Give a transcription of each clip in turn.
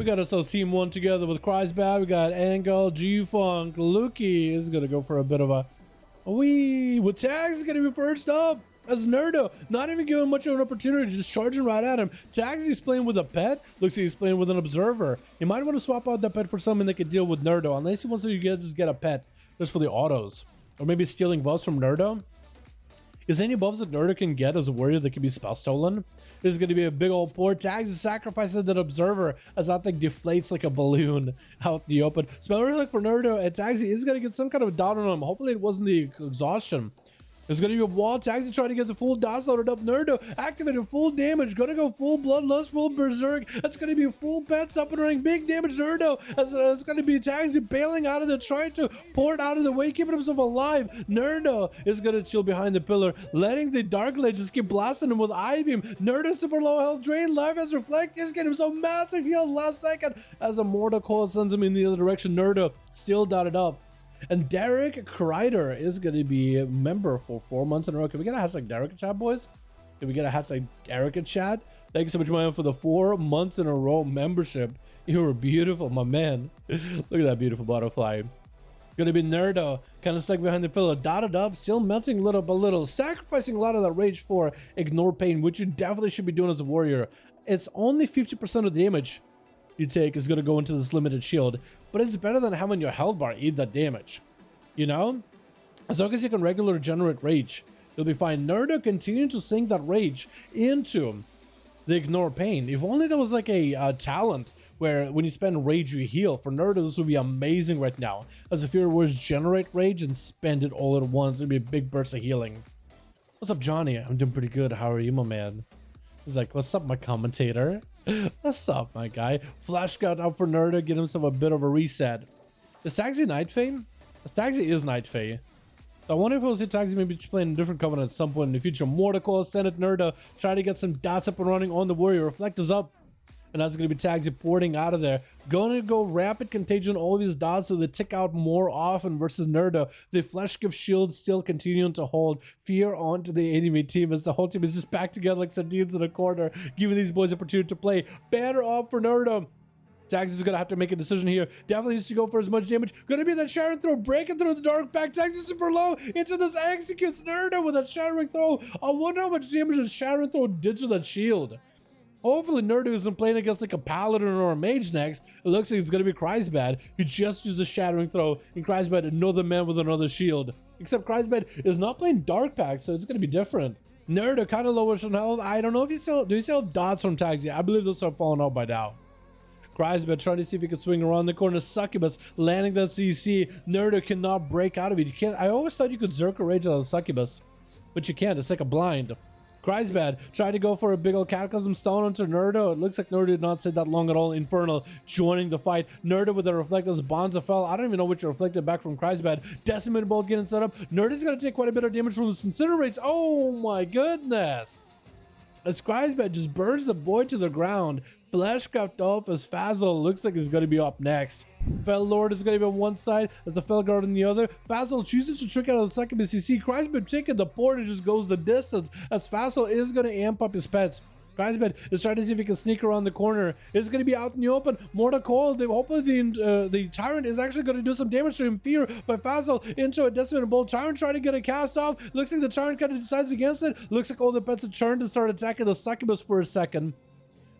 We got ourselves team 1 together with Kreisbad. We got Angle, G-Funk, Lukey is going to go for a bit of a wee. With Tags is going to be first up. As Nerdo, not even giving much of an opportunity, just charging right at him. Tags, he's playing with a pet. Looks like he's playing with an observer. You might want to swap out that pet for something that can deal with Nerdo, unless he wants to just get a pet just for the autos. Or maybe stealing buffs from Nerdo. Is there any buffs that Nerdo can get as a warrior that can be spell stolen? This is going to be a big old pour. Tags sacrifices that observer as that thing deflates like a balloon out in the open. Spell relic for Nerdo, and Tags is going to get some kind of dot on him. Hopefully it wasn't the exhaustion. There's going to be a wall. Tags to try to get the full dots loaded up. Nerdo activated full damage. Going to go full bloodlust, full berserk. That's going to be full pets up and running. Big damage Nerdo. It's going to be Tags bailing out of there, trying to pour it out of the way, keeping himself alive. Nerdo is going to chill behind the pillar, letting the Dark Blade just keep blasting him with Eye Beam. Nerdo super low health drain. Life has Reflect. He's getting himself massive heal last second as a Mortal Coil sends him in the other direction. Nerdo still dotted up. And Derek Kreider is going to be a member for 4 months in a row. Can we get a hashtag Derek in chat, boys? Can we get a hashtag Derek in chat? Thank you so much, man, for the 4 months in a row membership. You were beautiful, my man. Look at that beautiful butterfly. Going to be Nerdo, kind of stuck behind the pillow, dotted up, still melting little by little, sacrificing a lot of that rage for Ignore Pain, which you definitely should be doing as a warrior. It's only 50% of the damage you take is going to go into this limited shield, but it's better than having your health bar eat that damage, you know? As long as you can regular generate rage, you'll be fine. Nerdo continuing to sink that rage into the Ignore Pain. If only there was like a talent where when you spend rage you heal. For Nerdo, this would be amazing right now, as if your words generate rage and spend it all at once. It'd be a big burst of healing. What's up, Johnny? I'm doing pretty good. How are you, my man? He's like, what's up, my commentator? What's up, my guy? Flash got up for Nerdo, get himself a bit of a reset. Is Taxi Night Fae? Taxi is Night Fae. So I wonder if we'll see Taxi maybe playing a different covenant at some point in the future. Mortal Coil, Senate Nerdo, try to get some dots up and running on the warrior. Reflect is up. And that's going to be Tagsy porting out of there. Going to go Rapid Contagion all of his dots so they tick out more often versus Nerdo. The Flesh Gift Shield still continuing to hold fear onto the enemy team as the whole team is just packed together like sardines in a corner, giving these boys opportunity to play. Banner up for Nerdo. Tagsy is going to have to make a decision here. Definitely needs to go for as much damage. Going to be that Shattering Throw, breaking through the dark back. Tagsy super low into this, executes Nerdo with that Shattering Throw. I wonder how much damage a Shattering Throw did to that shield. Hopefully Nerdo isn't playing against like a Paladin or a Mage next. It looks like it's going to be Kreisbad, who just used a Shattering Throw, and Kreisbad another man with another shield. Except Kreisbad is not playing Dark Pack, so it's going to be different. Nerdo kind of lowers on health. I don't know if do you still have dots from Tagsy? I believe those are falling out by now. Kreisbad trying to see if he can swing around the corner. Succubus landing that CC. Nerdo cannot break out of it. You can't. I always thought you could Zerker Rage out of the Succubus, but you can't. It's like a blind. Kreisbad tried to go for a big old Cataclysm Stone onto Nerdo. It looks like Nerdo did not sit that long at all. Infernal joining the fight. Nerdo with the Reflectors. Bonza fell. I don't even know which reflected back from Kreisbad. Decimated Bolt getting set up. Nerdo's going to take quite a bit of damage from the Incinerates. Oh my goodness. As Kreisbad just burns the boy to the ground. Flesh capped off as Fazal looks like he's going to be up next. Fel Lord is going to be on one side as the Fel Guard on the other. Fazal chooses to trick out of the second BCC. Kreisbad taking the port and just goes the distance as Fazal is going to amp up his pets. Kreisbad is trying to see if he can sneak around the corner. It's going to be out in the open. Mortal Coil. Hopefully the Tyrant is actually going to do some damage to him. Fear by Fazal into a Decimated Bolt. Tyrant trying to get a cast off. Looks like the Tyrant kind of decides against it. Looks like all the pets have turned and start attacking the Succubus for a second.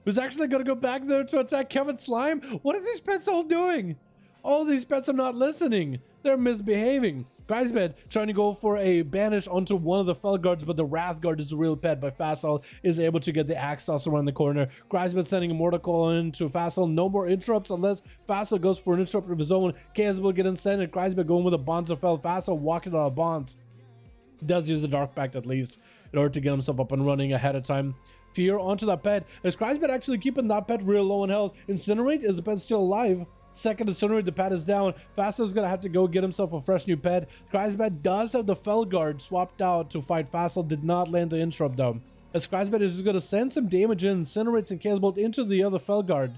Who's actually going to go back there to attack Kevin Slime? What are these pets all doing? All these pets are not listening. They're misbehaving. Kreisbad trying to go for a banish onto one of the Fel Guards, but the Wrath Guard is a real pet, but Fazal is able to get the axe toss around the corner. Kreisbad sending a Mortal Coil into Fazal. No more interrupts unless Fazal goes for an interrupt of his own. Chaos will get insane, and Kreisbad going with a Bonds of Fel. Fazal walking out of Bonds. Does use the Dark Pact at least in order to get himself up and running ahead of time. Fear onto that pet. Is Kreisbad actually keeping that pet real low in health? Incinerate, is the pet still alive? Second Incinerate, the pet is down. Fazal's gonna have to go get himself a fresh new pet. Kreisbad does have the Fel Guard swapped out to fight Fazal, did not land the interrupt though. As Kreisbad is gonna send some damage in, Incinerates and Chaos Bolt into the other Fel Guard.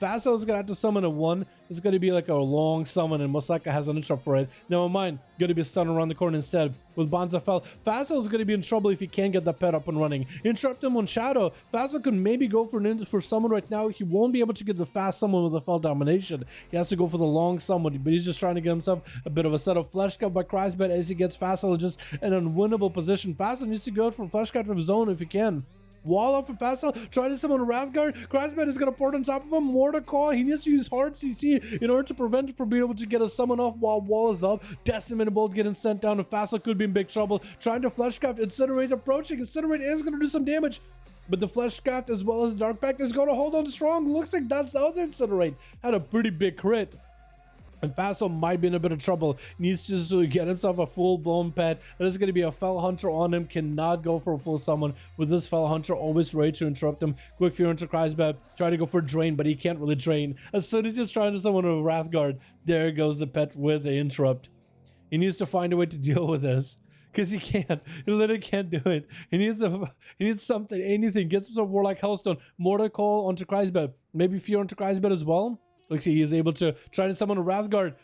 Facile is gonna have to summon a 1. It's gonna be like a long summon, and most likely has an interrupt for it. Never mind, gonna be stunned around the corner instead with Bonds of Fel. Facile is gonna be in trouble if he can't get the pet up and running. Interrupt him on Shadow. Facile could maybe go for summon right now. He won't be able to get the fast summon with the Fel domination. He has to go for the long summon, but he's just trying to get himself a bit of a set of Flesh Cut by Kreisbet as he gets Facile just in an unwinnable position. Facile needs to go for Flesh Cut of his own if he can. Wall up for Facile, try to summon a Wrathguard. Kreisbet is going to port on top of him. Mortar Call, he needs to use hard CC in order to prevent it from being able to get a summon off while Wall is up. Decimated Bolt getting sent down, and Facile could be in big trouble. Trying to Flesh Craft, Incinerate approaching. Incinerate is going to do some damage, but the Flesh Craft as well as Dark Pact is going to hold on strong. Looks like that's the other Incinerate. Had a pretty big crit. And Facile might be in a bit of trouble. Needs to get himself a full-blown pet. There's going to be a Fel Hunter on him. Cannot go for a full summon with this Fel Hunter. Always ready to interrupt him. Quick Fear into Kreisbet. Try to go for Drain, but he can't really Drain. As soon as he's trying to summon a Wrathguard, there goes the pet with the interrupt. He needs to find a way to deal with this, because he can't. He literally can't do it. He needs something, anything. Get some Warlock Hellstone. Mortar Call onto Kreisbet. Maybe Fear onto Kreisbet as well. Looks like he is able to try to summon a Wrathguard.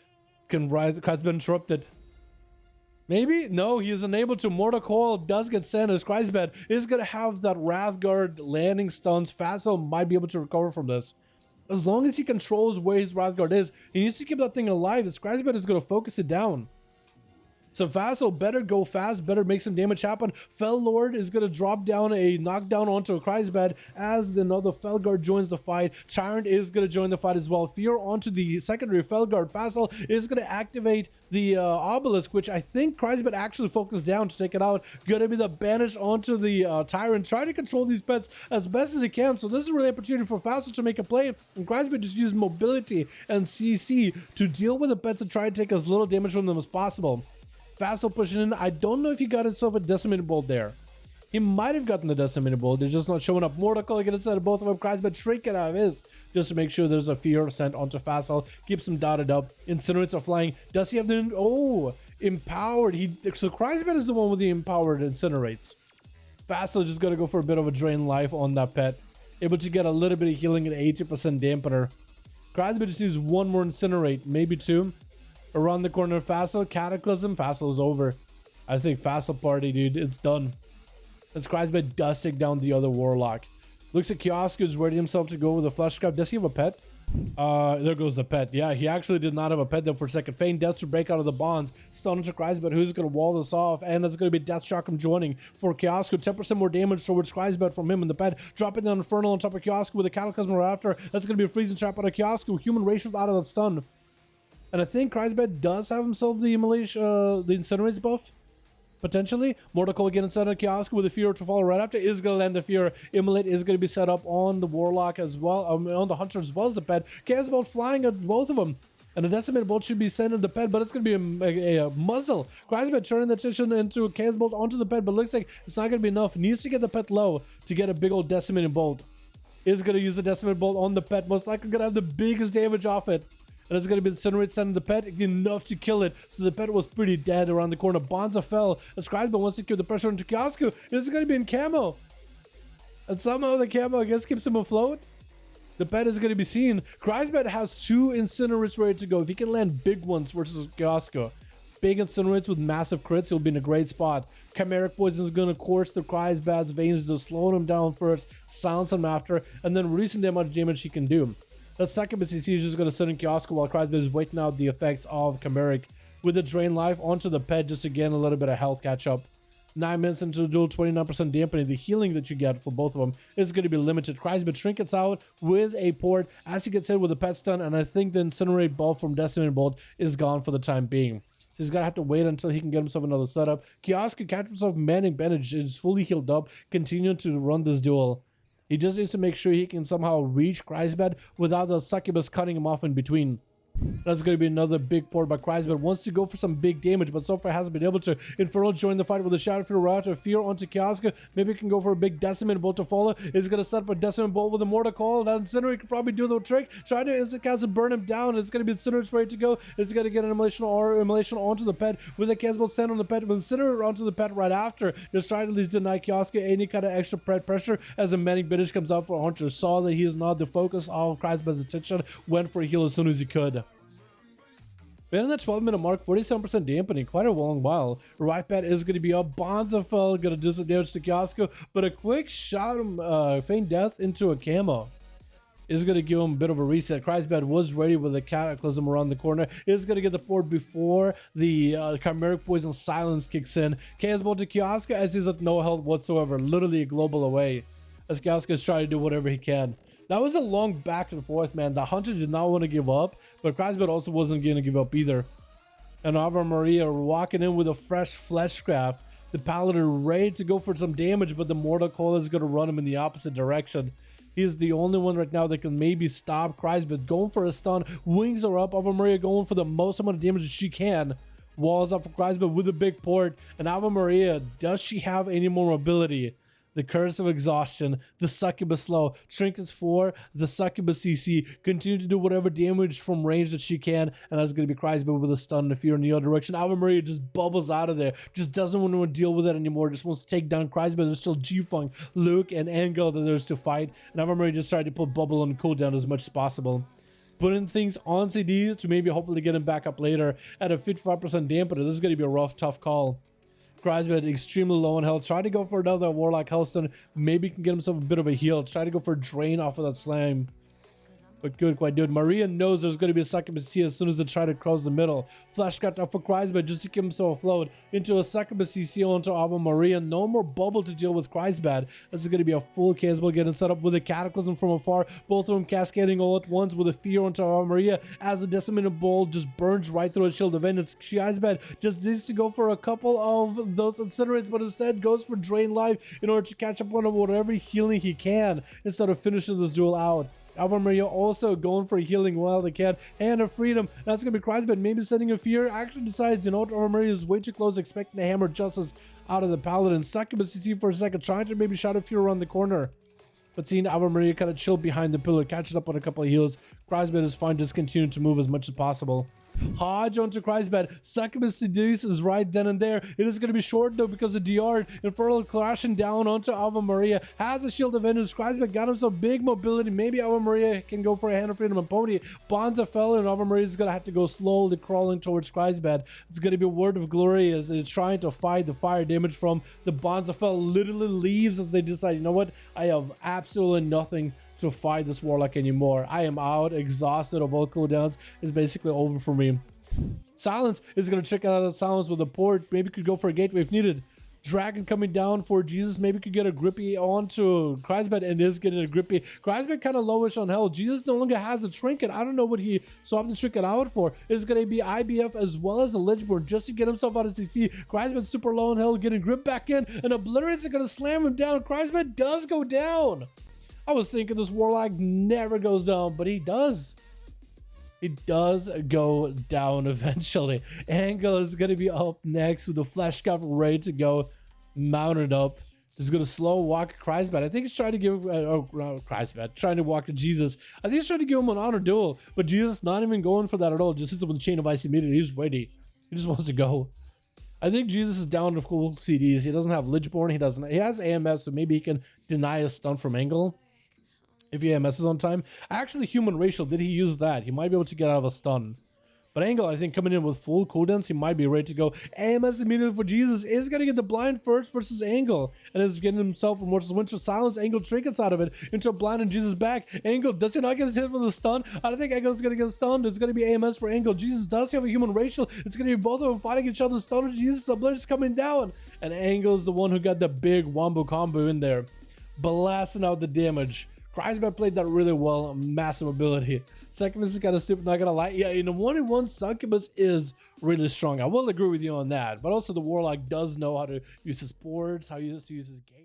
Can Kreisbet interrupt it? Maybe? No, he is unable to. Mortar Coil does get sent as Kreisbet is going to have that Wrathguard landing stuns. Facile might be able to recover from this. As long as he controls where his Wrathguard is, he needs to keep that thing alive, as Kreisbet is going to focus it down. So Facile better go fast, better make some damage happen. Fel Lord is going to drop down a knockdown onto a Kreisbet as another Felguard joins the fight. Tyrant is going to join the fight as well. Fear onto the secondary Felguard. Facile is going to activate the Obelisk, which I think Kreisbet actually focused down to take it out. Going to be the banish onto the Tyrant. Try to control these pets as best as he can. So this is really an opportunity for Facile to make a play. And Kreisbet just use mobility and CC to deal with the pets and try to take as little damage from them as possible. Facile pushing in. I don't know if he got himself a Decimated Bolt there. He might have gotten the Decimated Bolt. They're just not showing up. Mortar Call again instead of both of them. Kreisbet shrinking out of his just to make sure there's a Fear sent onto Facile. Keeps him dotted up. Incinerates are flying. Does he have the... Oh, Empowered. So Kreisbet is the one with the Empowered Incinerates. Facile just got to go for a bit of a Drain Life on that pet. Able to get a little bit of healing and 80% dampener. Kreisbet just needs one more Incinerate. Maybe two. Around the corner, Facile, Cataclysm. Facile is over. I think Facile party, dude. It's done. As Kreisbet does take down the other Warlock. Looks like Kiosku is ready himself to go with a Flesh Cup. Does he have a pet? There goes the pet. Yeah, he actually did not have a pet there for a second. Feign Death to break out of the bonds. Stun into Kreisbet, who's going to wall this off. And that's going to be Death Shock him joining for Kiosku. 10% more damage towards Kreisbet from him and the pet. Dropping down Infernal on top of Kiosku with a Cataclysm right after. That's going to be a freezing trap out of Kiosku. Human Racial out of that stun. And I think Kreisbet does have himself the Incinerates buff. Potentially. Mortar Call again inside of Kiosku with a Fear to follow right after. Is going to land the Fear. Immolate is going to be set up on the Warlock as well. On the Hunter as well as the pet. Chaos Bolt flying at both of them. And the Decimated Bolt should be sent in the pet, but it's going to be a muzzle. Kreisbet turning the attention into a Chaos Bolt onto the pet, but looks like it's not going to be enough. Needs to get the pet low to get a big old Decimated Bolt. Is going to use the Decimated Bolt on the pet. Most likely going to have the biggest damage off it. And it's going to be Incinerate sending the pet enough to kill it. So the pet was pretty dead around the corner. Bonza fell. As Kreisbet wants to secure the pressure into Kiosku. It's going to be in camo. And somehow the camo, I guess, keeps him afloat. The pet is going to be seen. Kreisbet has 2 Incinerates ready to go. If he can land big ones versus Kiosku. Big Incinerates with massive crits, he'll be in a great spot. Chimeric Poison is going to course the Kreisbet's veins to slow him down first, silence him after, and then reducing the amount of damage he can do. That second BCC is just going to sit in Kiosku while Kreisbet is waiting out the effects of Chimeric with the Drain Life onto the pet, just again a little bit of health catch up. 9 minutes into the duel, 29% dampening. The healing that you get for both of them is going to be limited. Kreisbet trinkets out with a port as he gets hit with a pet stun, and I think the Incinerate buff from Decimated Bolt is gone for the time being. So he's going to have to wait until he can get himself another setup. Kiosku catch himself manning bandage, is fully healed up, continuing to run this duel. He just needs to make sure he can somehow reach Kreisbet without the succubus cutting him off in between. That's going to be another big port by Kreisberg. Wants to go for some big damage, but so far hasn't been able to. Infernal joined the fight with a Shadow Field Route to Fear onto Kioska. Maybe can go for a big Decimate Bolt to follow. Is going to set up a Decimate Bolt with a Mortal Call. That Incinerate could probably do the trick. Trying to instant cast and burn him down. It's going to be Incinerate ready to go. It's going to get an Immolation onto the pet with a Cast Bolt stand on the pet with Incinerate onto the pet right after. Just trying to at least deny Kioska any kind of extra pet pressure as a Manic Biddish comes out for Hunter. Saw that he is not the focus of Kreisberg's attention. Went for a heal as soon as he could. Been in the 12-minute mark, 47% dampening, quite a long while. Right pet is going to be up. Bonzafell going to do some damage to Kiosko, but a quick shot, feign death into a camo is going to give him a bit of a reset. Kreisberg was ready with a Cataclysm around the corner. Is going to get the port before the Chimeric Poison Silence kicks in. Chaos Bolt to Kioska as he's at no health whatsoever, literally a global away. As Kioska is trying to do whatever he can. That was a long back and forth, man. The Hunter did not want to give up, but Kreisberg also wasn't going to give up either. And Ave Maria walking in with a fresh Fleshcraft. The Paladin ready to go for some damage, but the Mortal Coil is going to run him in the opposite direction. He's the only one right now that can maybe stop Kreisberg. Going for a stun. Wings are up. Ave Maria going for the most amount of damage that she can. Walls up for Kreisberg with a big port. And Ave Maria, does she have any more mobility? The Curse of Exhaustion, the Succubus Slow, Trinkets 4, the Succubus CC, continue to do whatever damage from range that she can, and that's going to be Kreisberg with a stun and a fear in the other direction. Ave Maria just bubbles out of there, just doesn't want to deal with it anymore, just wants to take down Kreisberg. There's still G-Funk, Luke, and Angel that there's to fight, and Ave Maria just tried to put Bubble on cooldown as much as possible. Putting things on CD to maybe hopefully get him back up later at a 55% dampener. This is going to be a rough, tough call. Kreisberg extremely low on health. Try to go for another Warlock Hellstone. Maybe he can get himself a bit of a heal. Try to go for a drain off of that slam. But good, quite good. Maria knows there's going to be a Succubus CC as soon as they try to cross the middle. Flash cut off for Kreisberg just to keep himself afloat into a Succubus CC onto Ave Maria. No more bubble to deal with Kreisberg. This is going to be a full Caseball getting set up with a Cataclysm from afar. Both of them cascading all at once with a fear onto Ave Maria as the Decimated Bolt just burns right through a Shield of Vengeance. Kreisberg just needs to go for a couple of those Incinerates, but instead goes for Drain Life in order to catch up on whatever healing he can instead of finishing this duel out. Ave Maria also going for healing while they can. Hand of Freedom. That's going to be Kreisberg maybe setting a fear. Actually decides, you know what, Ave Maria is way too close, expecting to hammer Justice out of the Paladin. Succubus CC for a second, trying to maybe Shadow Fear around the corner. But seeing Ave Maria kind of chill behind the pillar, catching up on a couple of heals. Kreisberg is fine, just continue to move as much as possible. Hodge onto Kreisberg. Succubus seduces right then and there. It is going to be short though because of DR. Infernal crashing down onto Ave Maria. Has a Shield of Vengeance. Kreisberg got himself big mobility. Maybe Ave Maria can go for a Hand of Freedom and Pony. Bonza fell and Ave Maria is going to have to go slowly crawling towards Kreisberg. It's going to be a Word of Glory as they're trying to fight the fire damage from the Bonza fell. Literally leaves as they decide, you know what? I have absolutely nothing to fight this Warlock anymore. I am out, exhausted of all cooldowns. It's basically over for me. Silence is going to check out that Silence with a port. Maybe could go for a gateway if needed. Dragon coming down for Jesus. Maybe could get a Grippy onto Kreisberg and is getting a Grippy. Kreisberg kind of lowish on health. Jesus no longer has a trinket. I don't know what he swapped the trinket out for. It's going to be IBF as well as a Lichborn just to get himself out of CC. Kreisberg super low on health, getting grip back in, and Obliterates are going to slam him down. Kreisberg does go down. I was thinking this Warlock never goes down, but he does. He does go down eventually. Angle is going to be up next with the Flesh Cup ready to go, mounted up. He's going to slow walk Kreisberg. I think he's trying to give Kreisberg, trying to walk to Jesus. I think he's trying to give him an honor duel, but Jesus not even going for that at all. Just hits him with the Chain of Ice immediately. He's ready. He just wants to go. I think Jesus is down to full CDs. He doesn't have Lichborn. He has AMS, so maybe he can deny a stun from Angle. If he AMSs on time. Actually, Human Racial, did he use that? He might be able to get out of a stun. But Angle, I think, coming in with full cooldowns, he might be ready to go. AMS immediately for Jesus. Is going to get the blind first versus Angle. And is getting himself from Mortis Winter Silence. Angle trinkets out of it into a blind and Jesus back. Angle, does he not get hit with a stun? I don't think Angle's going to get stunned. It's going to be AMS for Angle. Jesus does have a Human Racial. It's going to be both of them fighting each other. Stun Jesus, Obliterate's coming down. And Angle's the one who got the big wombo combo in there. Blasting out the damage. Kreisberg played that really well, massive ability. Succubus is kind of stupid, not gonna lie. Yeah, in a 1v1, Succubus is really strong. I will agree with you on that. But also the Warlock does know how to use his boards, how he used to use his gate.